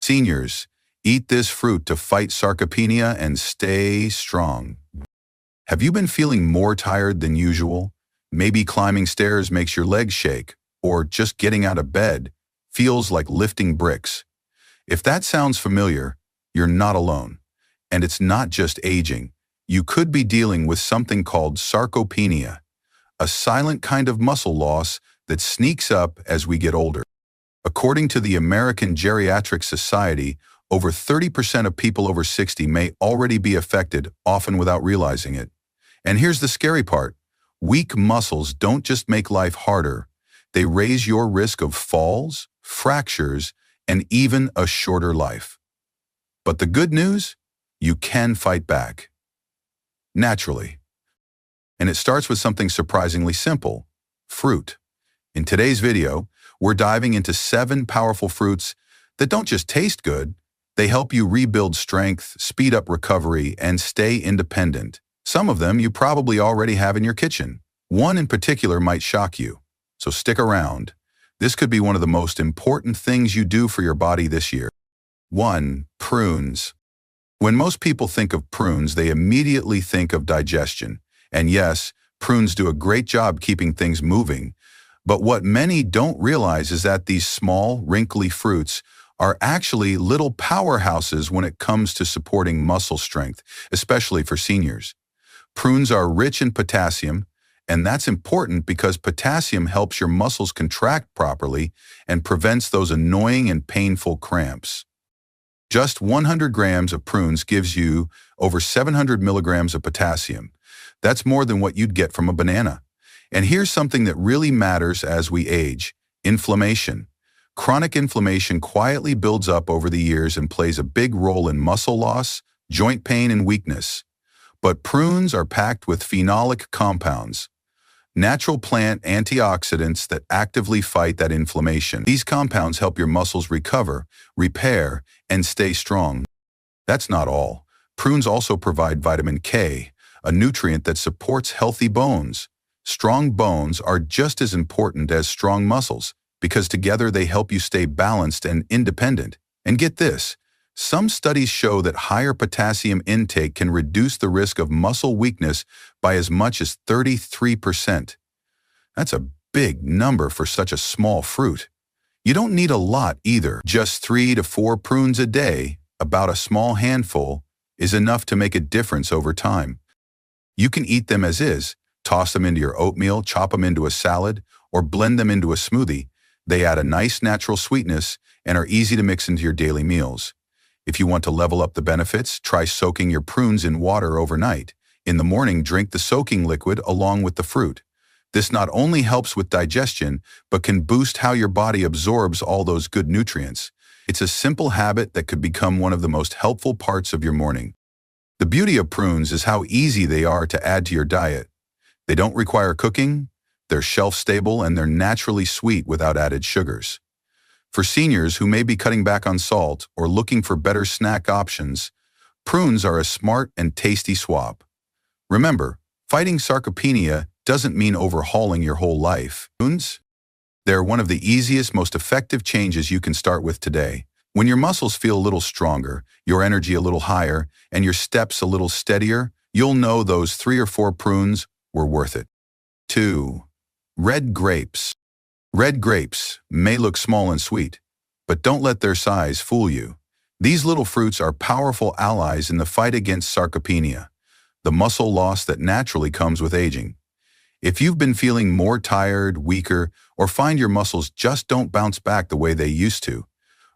Seniors, eat this fruit to fight sarcopenia and stay strong. Have you been feeling more tired than usual? Maybe climbing stairs makes your legs shake, or just getting out of bed feels like lifting bricks. If that sounds familiar, you're not alone. And it's not just aging. You could be dealing with something called sarcopenia, a silent kind of muscle loss that sneaks up as we get older. According to the American Geriatric Society, over 30% of people over 60 may already be affected, often without realizing it. And here's the scary part. Weak muscles don't just make life harder. They raise your risk of falls, fractures, and even a shorter life. But the good news? You can fight back. Naturally. And it starts with something surprisingly simple: fruit. In today's video, we're diving into 7 powerful fruits that don't just taste good, they help you rebuild strength, speed up recovery, and stay independent. Some of them you probably already have in your kitchen. One in particular might shock you, so stick around. This could be one of the most important things you do for your body this year. 1. Prunes. When most people think of prunes, they immediately think of digestion. And yes, prunes do a great job keeping things moving. But what many don't realize is that these small, wrinkly fruits are actually little powerhouses when it comes to supporting muscle strength, especially for seniors. Prunes are rich in potassium, and that's important because potassium helps your muscles contract properly and prevents those annoying and painful cramps. Just 100 grams of prunes gives you over 700 milligrams of potassium. That's more than what you'd get from a banana. And here's something that really matters as we age: inflammation. Chronic inflammation quietly builds up over the years and plays a big role in muscle loss, joint pain, and weakness. But prunes are packed with phenolic compounds, natural plant antioxidants that actively fight that inflammation. These compounds help your muscles recover, repair, and stay strong. That's not all. Prunes also provide vitamin K, a nutrient that supports healthy bones. Strong bones are just as important as strong muscles because together they help you stay balanced and independent. And get this, some studies show that higher potassium intake can reduce the risk of muscle weakness by as much as 33%. That's a big number for such a small fruit. You don't need a lot either. Just 3 to 4 prunes a day, about a small handful, is enough to make a difference over time. You can eat them as is, toss them into your oatmeal, chop them into a salad, or blend them into a smoothie. They add a nice natural sweetness and are easy to mix into your daily meals. If you want to level up the benefits, try soaking your prunes in water overnight. In the morning, drink the soaking liquid along with the fruit. This not only helps with digestion, but can boost how your body absorbs all those good nutrients. It's a simple habit that could become one of the most helpful parts of your morning. The beauty of prunes is how easy they are to add to your diet. They don't require cooking, they're shelf-stable, and they're naturally sweet without added sugars. For seniors who may be cutting back on salt or looking for better snack options, prunes are a smart and tasty swap. Remember, fighting sarcopenia doesn't mean overhauling your whole life. Prunes? They're one of the easiest, most effective changes you can start with today. When your muscles feel a little stronger, your energy a little higher, and your steps a little steadier, you'll know those 3 or 4 prunes were worth it. 2. Red grapes. Red grapes may look small and sweet, but don't let their size fool you. These little fruits are powerful allies in the fight against sarcopenia, the muscle loss that naturally comes with aging. If you've been feeling more tired, weaker, or find your muscles just don't bounce back the way they used to,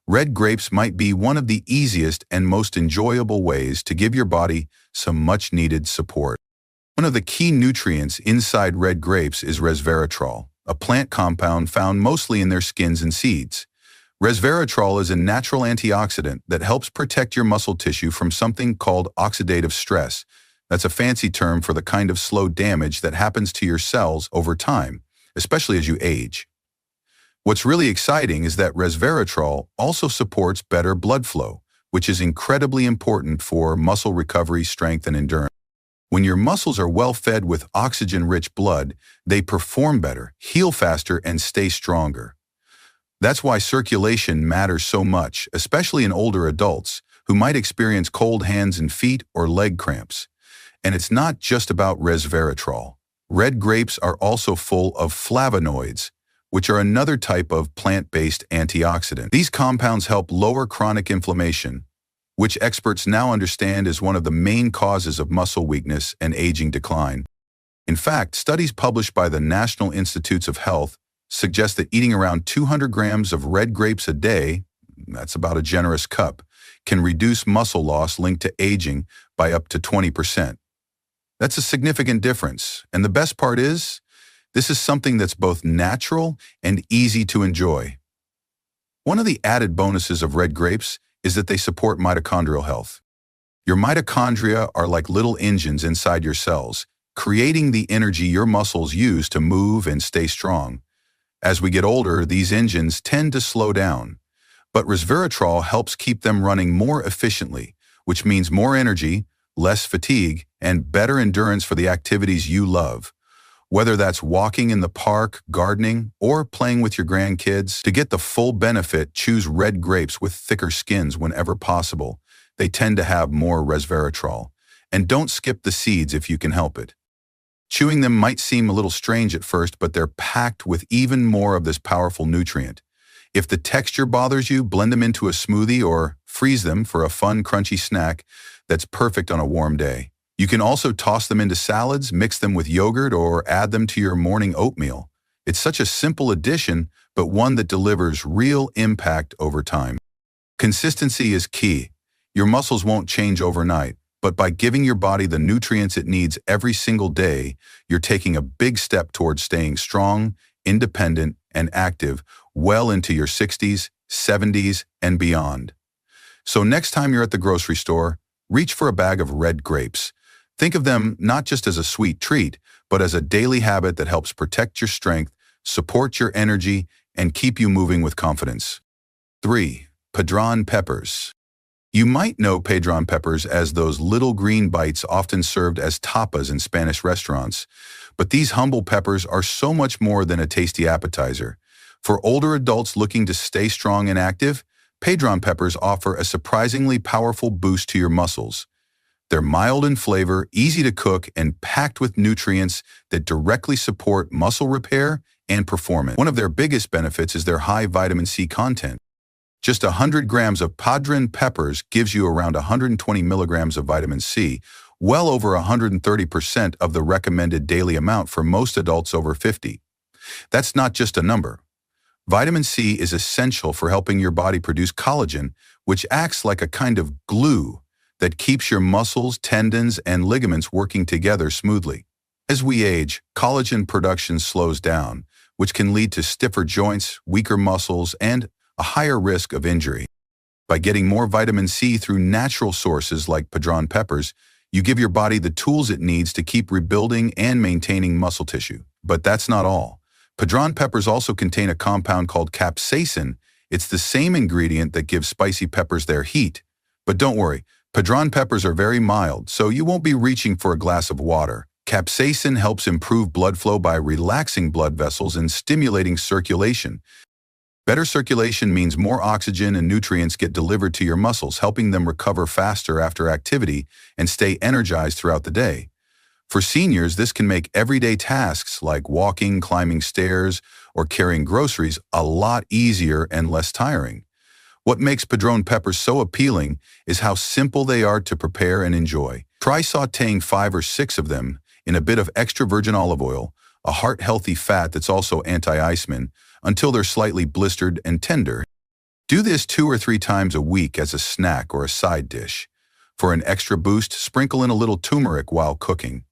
red grapes might be one of the easiest and most enjoyable ways to give your body some much-needed support. One of the key nutrients inside red grapes is resveratrol, a plant compound found mostly in their skins and seeds. Resveratrol is a natural antioxidant that helps protect your muscle tissue from something called oxidative stress. That's a fancy term for the kind of slow damage that happens to your cells over time, especially as you age. What's really exciting is that resveratrol also supports better blood flow, which is incredibly important for muscle recovery, strength, and endurance. When your muscles are well fed with oxygen-rich blood, they perform better, heal faster, and stay stronger. That's why circulation matters so much, especially in older adults who might experience cold hands and feet or leg cramps. And it's not just about resveratrol. Red grapes are also full of flavonoids, which are another type of plant-based antioxidant. These compounds help lower chronic inflammation, which experts now understand is one of the main causes of muscle weakness and aging decline. In fact, studies published by the National Institutes of Health suggest that eating around 200 grams of red grapes a day, that's about a generous cup, can reduce muscle loss linked to aging by up to 20%. That's a significant difference, and the best part is, this is something that's both natural and easy to enjoy. One of the added bonuses of red grapes is that they support mitochondrial health. Your mitochondria are like little engines inside your cells, creating the energy your muscles use to move and stay strong. As we get older, these engines tend to slow down, but resveratrol helps keep them running more efficiently, which means more energy, less fatigue, and better endurance for the activities you love. Whether that's walking in the park, gardening, or playing with your grandkids, to get the full benefit, choose red grapes with thicker skins whenever possible. They tend to have more resveratrol. And don't skip the seeds if you can help it. Chewing them might seem a little strange at first, but they're packed with even more of this powerful nutrient. If the texture bothers you, blend them into a smoothie or freeze them for a fun, crunchy snack that's perfect on a warm day. You can also toss them into salads, mix them with yogurt, or add them to your morning oatmeal. It's such a simple addition, but one that delivers real impact over time. Consistency is key. Your muscles won't change overnight, but by giving your body the nutrients it needs every single day, you're taking a big step towards staying strong, independent, and active well into your 60s, 70s, and beyond. So next time you're at the grocery store, reach for a bag of red grapes. Think of them not just as a sweet treat, but as a daily habit that helps protect your strength, support your energy, and keep you moving with confidence. 3. Padron peppers. You might know padron peppers as those little green bites often served as tapas in Spanish restaurants, but these humble peppers are so much more than a tasty appetizer. For older adults looking to stay strong and active, padron peppers offer a surprisingly powerful boost to your muscles. They're mild in flavor, easy to cook, and packed with nutrients that directly support muscle repair and performance. One of their biggest benefits is their high vitamin C content. Just 100 grams of padron peppers gives you around 120 milligrams of vitamin C, well over 130% of the recommended daily amount for most adults over 50. That's not just a number. Vitamin C is essential for helping your body produce collagen, which acts like a kind of glue that keeps your muscles, tendons, and ligaments working together smoothly. As we age, collagen production slows down, which can lead to stiffer joints, weaker muscles, and a higher risk of injury. By getting more vitamin C through natural sources like padron peppers, you give your body the tools it needs to keep rebuilding and maintaining muscle tissue. But that's not all. Padron peppers also contain a compound called capsaicin. It's the same ingredient that gives spicy peppers their heat. But don't worry, padron peppers are very mild, so you won't be reaching for a glass of water. Capsaicin helps improve blood flow by relaxing blood vessels and stimulating circulation. Better circulation means more oxygen and nutrients get delivered to your muscles, helping them recover faster after activity and stay energized throughout the day. For seniors, this can make everyday tasks like walking, climbing stairs, or carrying groceries a lot easier and less tiring. What makes padron peppers so appealing is how simple they are to prepare and enjoy. Try sautéing 5 or 6 of them in a bit of extra virgin olive oil, a heart-healthy fat that's also anti-histamine, until they're slightly blistered and tender. Do this 2 or 3 times a week as a snack or a side dish. For an extra boost, sprinkle in a little turmeric while cooking.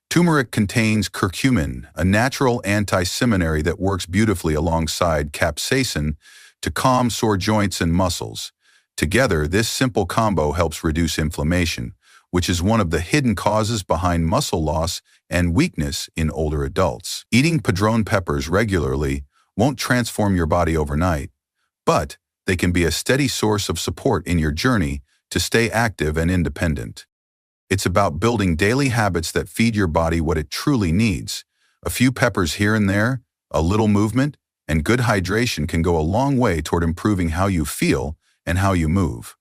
Turmeric contains curcumin, a natural anti-seminary that works beautifully alongside capsaicin to calm sore joints and muscles. Together, this simple combo helps reduce inflammation, which is one of the hidden causes behind muscle loss and weakness in older adults. Eating padron peppers regularly won't transform your body overnight, but they can be a steady source of support in your journey to stay active and independent. It's about building daily habits that feed your body what it truly needs. A few peppers here and there, a little movement, and good hydration can go a long way toward improving how you feel and how you move.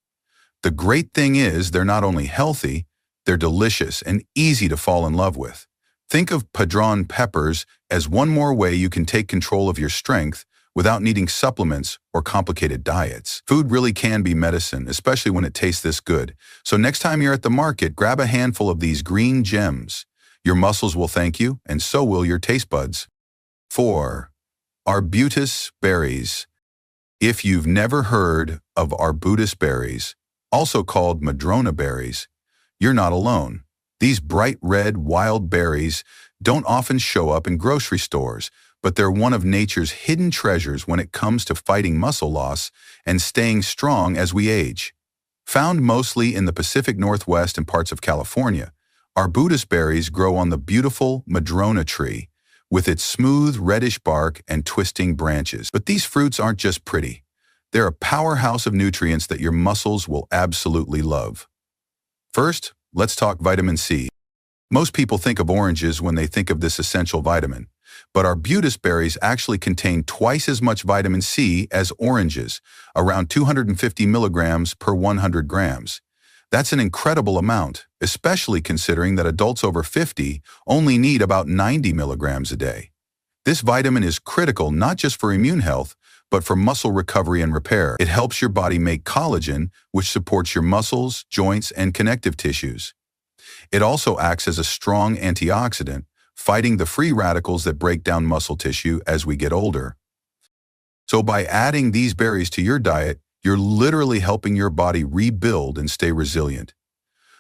The great thing is they're not only healthy, they're delicious and easy to fall in love with. Think of padron peppers as one more way you can take control of your strength without needing supplements or complicated diets. Food really can be medicine, especially when it tastes this good. So next time you're at the market, grab a handful of these green gems. Your muscles will thank you, and so will your taste buds. 4. Arbutus berries. If you've never heard of arbutus berries, also called madrona berries, you're not alone. These bright red wild berries don't often show up in grocery stores, but they're one of nature's hidden treasures when it comes to fighting muscle loss and staying strong as we age. Found mostly in the Pacific Northwest and parts of California, arbutus berries grow on the beautiful madrona tree with its smooth reddish bark and twisting branches. But these fruits aren't just pretty. They're a powerhouse of nutrients that your muscles will absolutely love. First, let's talk vitamin C. Most people think of oranges when they think of this essential vitamin, but arbutus berries actually contain twice as much vitamin C as oranges, around 250 milligrams per 100 grams. That's an incredible amount, especially considering that adults over 50 only need about 90 milligrams a day. This vitamin is critical not just for immune health, but for muscle recovery and repair. It helps your body make collagen, which supports your muscles, joints, and connective tissues. It also acts as a strong antioxidant, fighting the free radicals that break down muscle tissue as we get older. So by adding these berries to your diet, you're literally helping your body rebuild and stay resilient.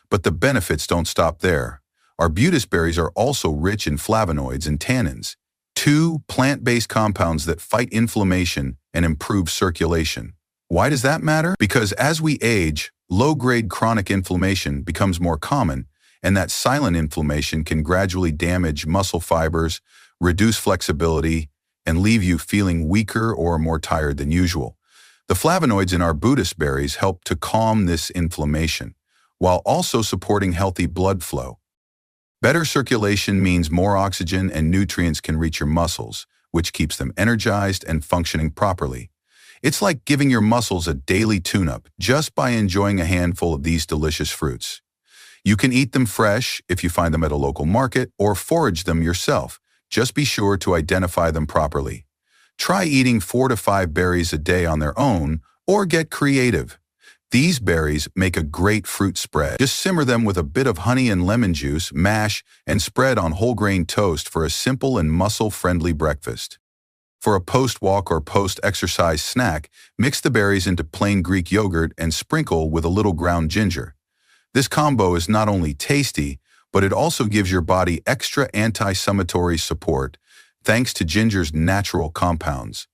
But the benefits don't stop there. Arbutus berries are also rich in flavonoids and tannins, two plant-based compounds that fight inflammation and improve circulation. Why does that matter? Because as we age, low-grade chronic inflammation becomes more common, and that silent inflammation can gradually damage muscle fibers, reduce flexibility, and leave you feeling weaker or more tired than usual. The flavonoids in arbutus berries help to calm this inflammation, while also supporting healthy blood flow. Better circulation means more oxygen and nutrients can reach your muscles, which keeps them energized and functioning properly. It's like giving your muscles a daily tune-up just by enjoying a handful of these delicious fruits. You can eat them fresh if you find them at a local market or forage them yourself. Just be sure to identify them properly. Try eating 4 to 5 berries a day on their own or get creative. These berries make a great fruit spread. Just simmer them with a bit of honey and lemon juice, mash, and spread on whole grain toast for a simple and muscle-friendly breakfast. For a post-walk or post-exercise snack, mix the berries into plain Greek yogurt and sprinkle with a little ground ginger. This combo is not only tasty, but it also gives your body extra anti-inflammatory support thanks to ginger's natural compounds.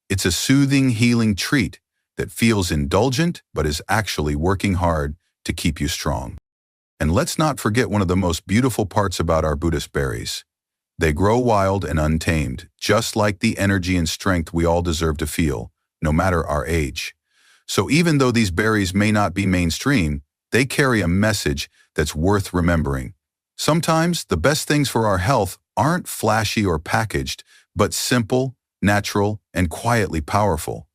It's a soothing, healing treat that feels indulgent but is actually working hard to keep you strong. And let's not forget one of the most beautiful parts about arbutus berries. They grow wild and untamed, just like the energy and strength we all deserve to feel, no matter our age. So even though these berries may not be mainstream, they carry a message that's worth remembering. Sometimes the best things for our health aren't flashy or packaged, but simple, natural, and quietly powerful.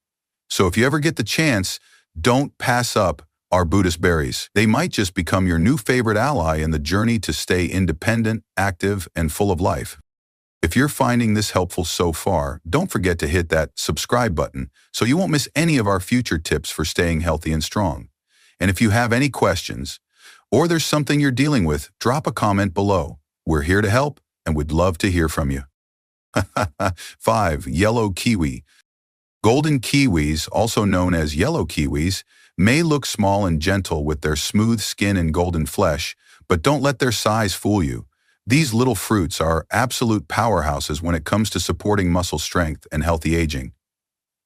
So if you ever get the chance, don't pass up arbutus berries. They might just become your new favorite ally in the journey to stay independent, active, and full of life. If you're finding this helpful so far, don't forget to hit that subscribe button so you won't miss any of our future tips for staying healthy and strong. And if you have any questions, or there's something you're dealing with, drop a comment below. We're here to help and would love to hear from you. 5. Yellow kiwi. Golden kiwis, also known as yellow kiwis, may look small and gentle with their smooth skin and golden flesh, but don't let their size fool you. These little fruits are absolute powerhouses when it comes to supporting muscle strength and healthy aging.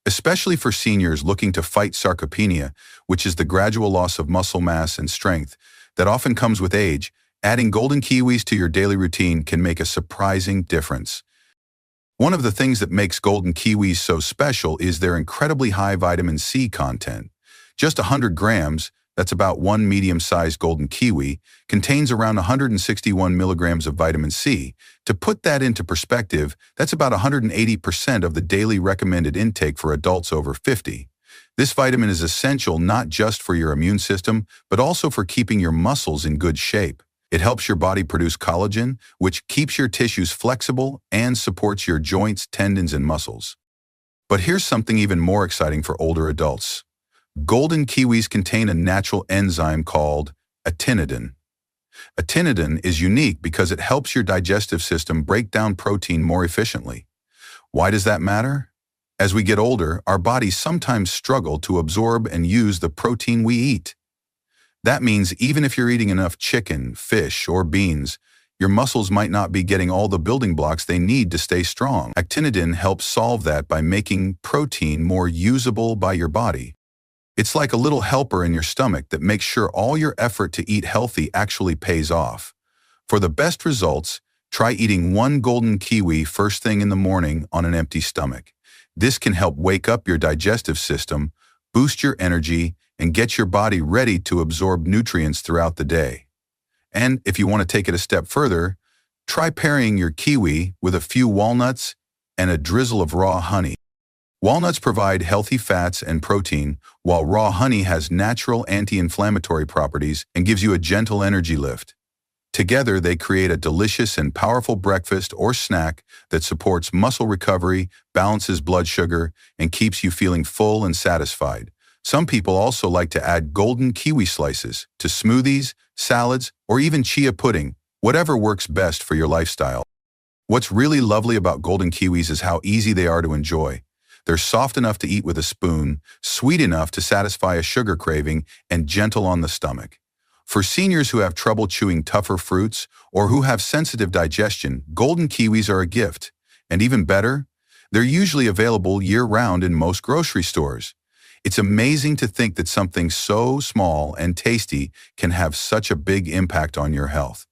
Especially for seniors looking to fight sarcopenia, which is the gradual loss of muscle mass and strength that often comes with age, adding golden kiwis to your daily routine can make a surprising difference. One of the things that makes golden kiwis so special is their incredibly high vitamin C content. Just 100 grams, that's about one medium-sized golden kiwi, contains around 161 milligrams of vitamin C. To put that into perspective, that's about 180% of the daily recommended intake for adults over 50. This vitamin is essential not just for your immune system, but also for keeping your muscles in good shape. It helps your body produce collagen, which keeps your tissues flexible and supports your joints, tendons, and muscles. But here's something even more exciting for older adults. Golden kiwis contain a natural enzyme called atinidin. Atinidin is unique because it helps your digestive system break down protein more efficiently. Why does that matter? As we get older, our bodies sometimes struggle to absorb and use the protein we eat. That means even if you're eating enough chicken, fish, or beans, your muscles might not be getting all the building blocks they need to stay strong. Actinidin helps solve that by making protein more usable by your body. It's like a little helper in your stomach that makes sure all your effort to eat healthy actually pays off. For the best results, try eating one golden kiwi first thing in the morning on an empty stomach. This can help wake up your digestive system, boost your energy, and get your body ready to absorb nutrients throughout the day. And if you want to take it a step further, try pairing your kiwi with a few walnuts and a drizzle of raw honey. Walnuts provide healthy fats and protein, while raw honey has natural anti-inflammatory properties and gives you a gentle energy lift. Together, they create a delicious and powerful breakfast or snack that supports muscle recovery, balances blood sugar, and keeps you feeling full and satisfied. Some people also like to add golden kiwi slices to smoothies, salads, or even chia pudding, whatever works best for your lifestyle. What's really lovely about golden kiwis is how easy they are to enjoy. They're soft enough to eat with a spoon, sweet enough to satisfy a sugar craving, and gentle on the stomach. For seniors who have trouble chewing tougher fruits or who have sensitive digestion, golden kiwis are a gift. And even better, they're usually available year-round in most grocery stores. It's amazing to think that something so small and tasty can have such a big impact on your health.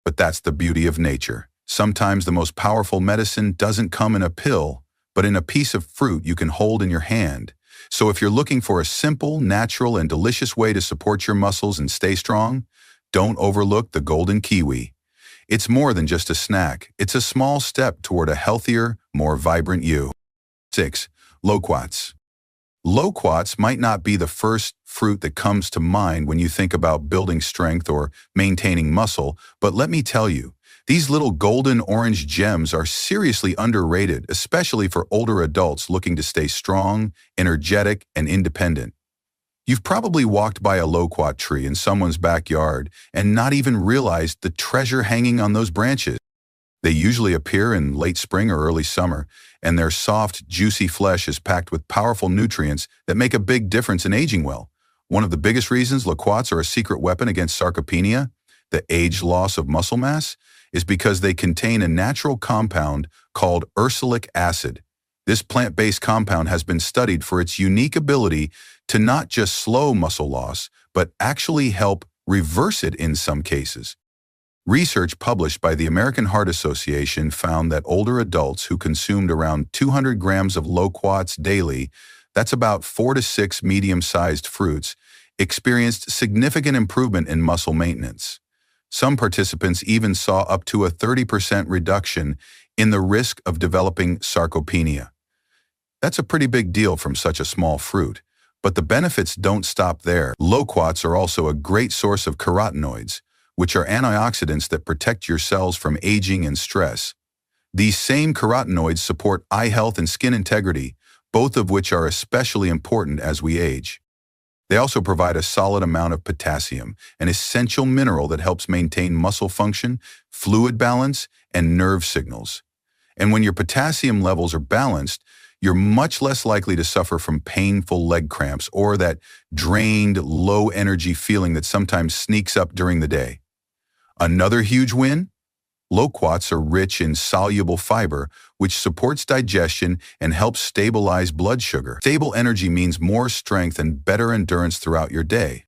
But that's the beauty of nature. Sometimes the most powerful medicine doesn't come in a pill, but in a piece of fruit you can hold in your hand. So if you're looking for a simple, natural, and delicious way to support your muscles and stay strong, don't overlook the golden kiwi. It's more than just a snack. It's a small step toward a healthier, more vibrant you. 6. Loquats. Loquats might not be the first fruit that comes to mind when you think about building strength or maintaining muscle, but let me tell you, these little golden orange gems are seriously underrated, especially for older adults looking to stay strong, energetic, and independent. You've probably walked by a loquat tree in someone's backyard and not even realized the treasure hanging on those branches. They usually appear in late spring or early summer, and their soft, juicy flesh is packed with powerful nutrients that make a big difference in aging well. One of the biggest reasons loquats are a secret weapon against sarcopenia, the age loss of muscle mass, is because they contain a natural compound called ursolic acid. This plant-based compound has been studied for its unique ability to not just slow muscle loss, but actually help reverse it in some cases. Research published by the American Heart Association found that older adults who consumed around 200 grams of loquats daily, that's about 4 to 6 medium-sized fruits, experienced significant improvement in muscle maintenance. Some participants even saw up to a 30% reduction in the risk of developing sarcopenia. That's a pretty big deal from such a small fruit. But the benefits don't stop there. Loquats are also a great source of carotenoids, which are antioxidants that protect your cells from aging and stress. These same carotenoids support eye health and skin integrity, both of which are especially important as we age. They also provide a solid amount of potassium, an essential mineral that helps maintain muscle function, fluid balance, and nerve signals. And when your potassium levels are balanced, you're much less likely to suffer from painful leg cramps or that drained, low-energy feeling that sometimes sneaks up during the day. Another huge win? Loquats are rich in soluble fiber, which supports digestion and helps stabilize blood sugar. Stable energy means more strength and better endurance throughout your day.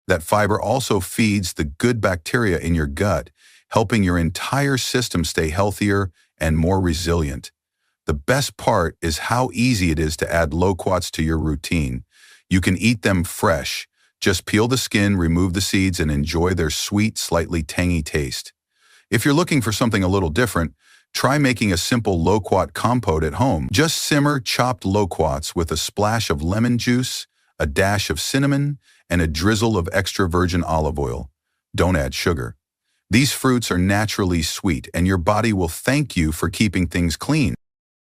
That fiber also feeds the good bacteria in your gut, helping your entire system stay healthier and more resilient. The best part is how easy it is to add loquats to your routine. You can eat them fresh, Just peel the skin, remove the seeds, and enjoy their sweet, slightly tangy taste. If you're looking for something a little different, try making a simple loquat compote at home. Just simmer chopped loquats with a splash of lemon juice, a dash of cinnamon, and a drizzle of extra virgin olive oil. Don't add sugar. These fruits are naturally sweet, and your body will thank you for keeping things clean.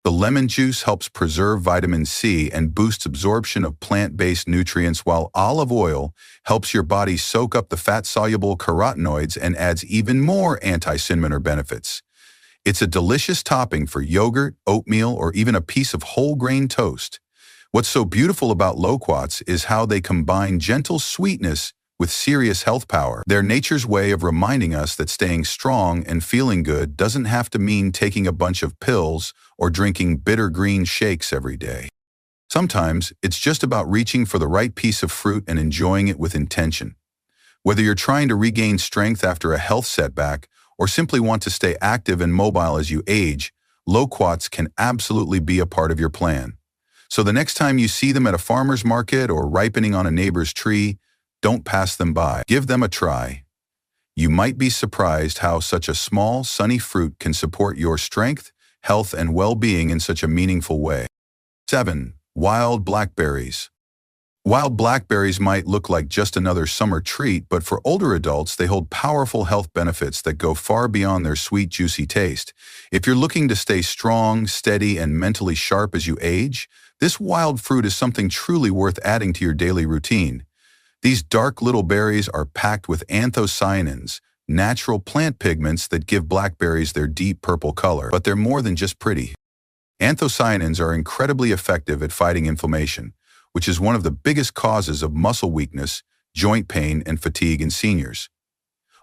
The lemon juice helps preserve vitamin C and boosts absorption of plant-based nutrients, while olive oil helps your body soak up the fat-soluble carotenoids and adds even more anti-cinnamon benefits. It's a delicious topping for yogurt, oatmeal, or even a piece of whole grain toast. What's so beautiful about loquats is how they combine gentle sweetness with serious health power. They're nature's way of reminding us that staying strong and feeling good doesn't have to mean taking a bunch of pills or drinking bitter green shakes every day. Sometimes it's just about reaching for the right piece of fruit and enjoying it with intention. Whether you're trying to regain strength after a health setback or simply want to stay active and mobile as you age, loquats can absolutely be a part of your plan. So the next time you see them at a farmer's market or ripening on a neighbor's tree, don't pass them by. Give them a try. You might be surprised how such a small, sunny fruit can support your strength, health, and well-being in such a meaningful way. 7. Wild blackberries. Wild blackberries might look like just another summer treat, but for older adults, they hold powerful health benefits that go far beyond their sweet, juicy taste. If you're looking to stay strong, steady, and mentally sharp as you age, this wild fruit is something truly worth adding to your daily routine. These dark little berries are packed with anthocyanins, natural plant pigments that give blackberries their deep purple color. But they're more than just pretty. Anthocyanins are incredibly effective at fighting inflammation, which is one of the biggest causes of muscle weakness, joint pain, and fatigue in seniors.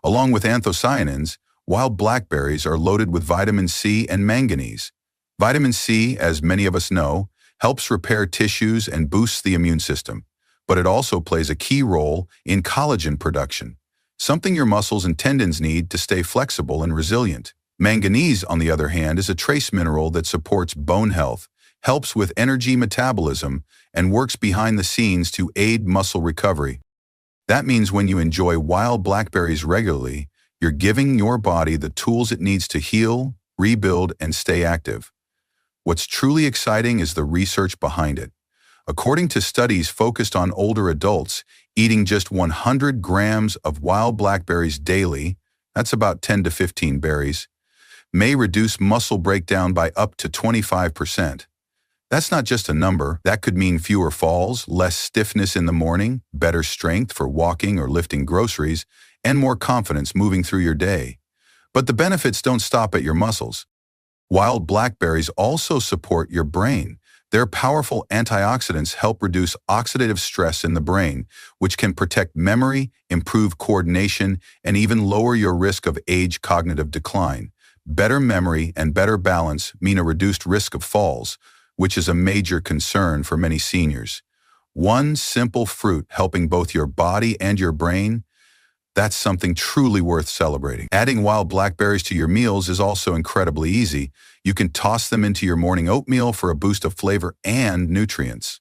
Along with anthocyanins, wild blackberries are loaded with vitamin C and manganese. Vitamin C, as many of us know, helps repair tissues and boosts the immune system, but it also plays a key role in collagen production, something your muscles and tendons need to stay flexible and resilient. Manganese, on the other hand, is a trace mineral that supports bone health, helps with energy metabolism, and works behind the scenes to aid muscle recovery. That means when you enjoy wild blackberries regularly, you're giving your body the tools it needs to heal, rebuild, and stay active. What's truly exciting is the research behind it. According to studies focused on older adults, eating just 100 grams of wild blackberries daily, that's about 10 to 15 berries, may reduce muscle breakdown by up to 25%. That's not just a number. That could mean fewer falls, less stiffness in the morning, better strength for walking or lifting groceries, and more confidence moving through your day. But the benefits don't stop at your muscles. Wild blackberries also support your brain. Their powerful antioxidants help reduce oxidative stress in the brain, which can protect memory, improve coordination, and even lower your risk of age cognitive decline. Better memory and better balance mean a reduced risk of falls, which is a major concern for many seniors. One simple fruit helping both your body and your brain, that's something truly worth celebrating. Adding wild blackberries to your meals is also incredibly easy. You can toss them into your morning oatmeal for a boost of flavor and nutrients.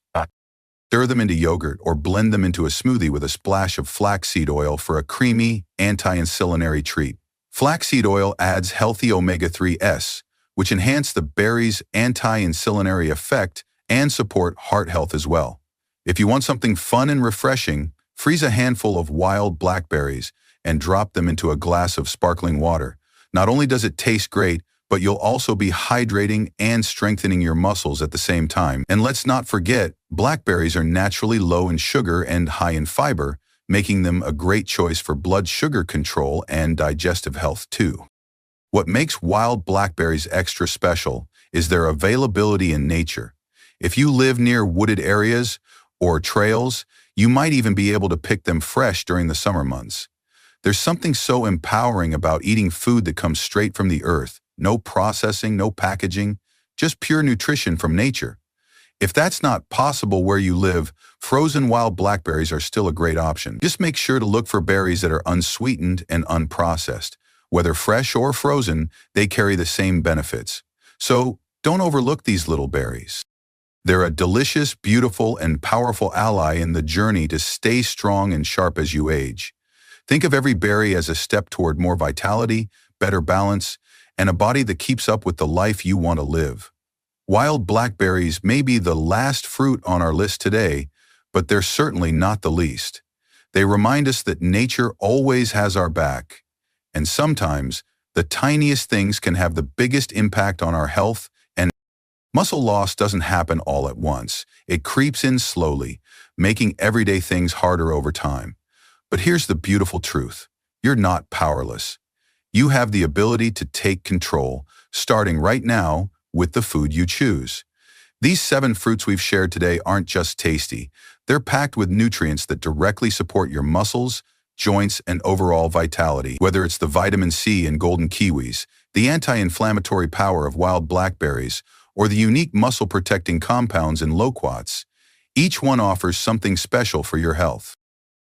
Stir them into yogurt or blend them into a smoothie with a splash of flaxseed oil for a creamy, anti-insulinary treat. Flaxseed oil adds healthy omega-3s, which enhance the berry's anti-insulinary effect and support heart health as well. If you want something fun and refreshing, freeze a handful of wild blackberries and drop them into a glass of sparkling water. Not only does it taste great, but you'll also be hydrating and strengthening your muscles at the same time. And let's not forget, blackberries are naturally low in sugar and high in fiber, making them a great choice for blood sugar control and digestive health too. What makes wild blackberries extra special is their availability in nature. If you live near wooded areas or trails, you might even be able to pick them fresh during the summer months. There's something so empowering about eating food that comes straight from the earth. No processing, no packaging, just pure nutrition from nature. If that's not possible where you live, frozen wild blackberries are still a great option. Just make sure to look for berries that are unsweetened and unprocessed. Whether fresh or frozen, they carry the same benefits. So don't overlook these little berries. They're a delicious, beautiful, and powerful ally in the journey to stay strong and sharp as you age. Think of every berry as a step toward more vitality, better balance, and a body that keeps up with the life you want to live. Wild blackberries may be the last fruit on our list today, but they're certainly not the least. They remind us that nature always has our back, and sometimes the tiniest things can have the biggest impact on our health. And muscle loss doesn't happen all at once. It creeps in slowly, making everyday things harder over time. But here's the beautiful truth. You're not powerless. You have the ability to take control, starting right now with the food you choose. These 7 fruits we've shared today aren't just tasty. They're packed with nutrients that directly support your muscles, joints, and overall vitality. Whether it's the vitamin C in golden kiwis, the anti-inflammatory power of wild blackberries, or the unique muscle-protecting compounds in loquats, each one offers something special for your health.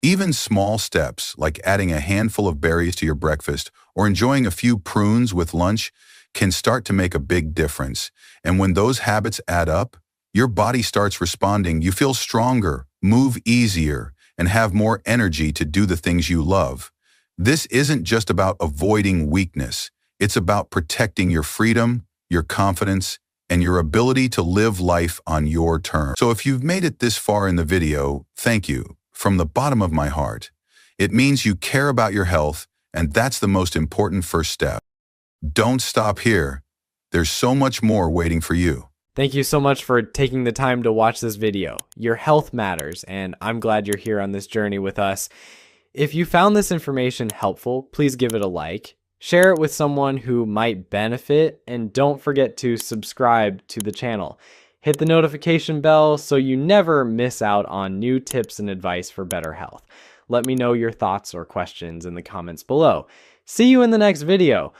Even small steps, like adding a handful of berries to your breakfast or enjoying a few prunes with lunch, can start to make a big difference. And when those habits add up, your body starts responding. You feel stronger, move easier, and have more energy to do the things you love. This isn't just about avoiding weakness. It's about protecting your freedom, your confidence, and your ability to live life on your terms. So if you've made it this far in the video, thank you from the bottom of my heart. It means you care about your health, and that's the most important first step. Don't stop here. There's so much more waiting for you. Thank you so much for taking the time to watch this video. Your health matters, and I'm glad you're here on this journey with us. If you found this information helpful, please give it a like. Share it with someone who might benefit, and don't forget to subscribe to the channel. Hit the notification bell so you never miss out on new tips and advice for better health. Let me know your thoughts or questions in the comments below. See you in the next video.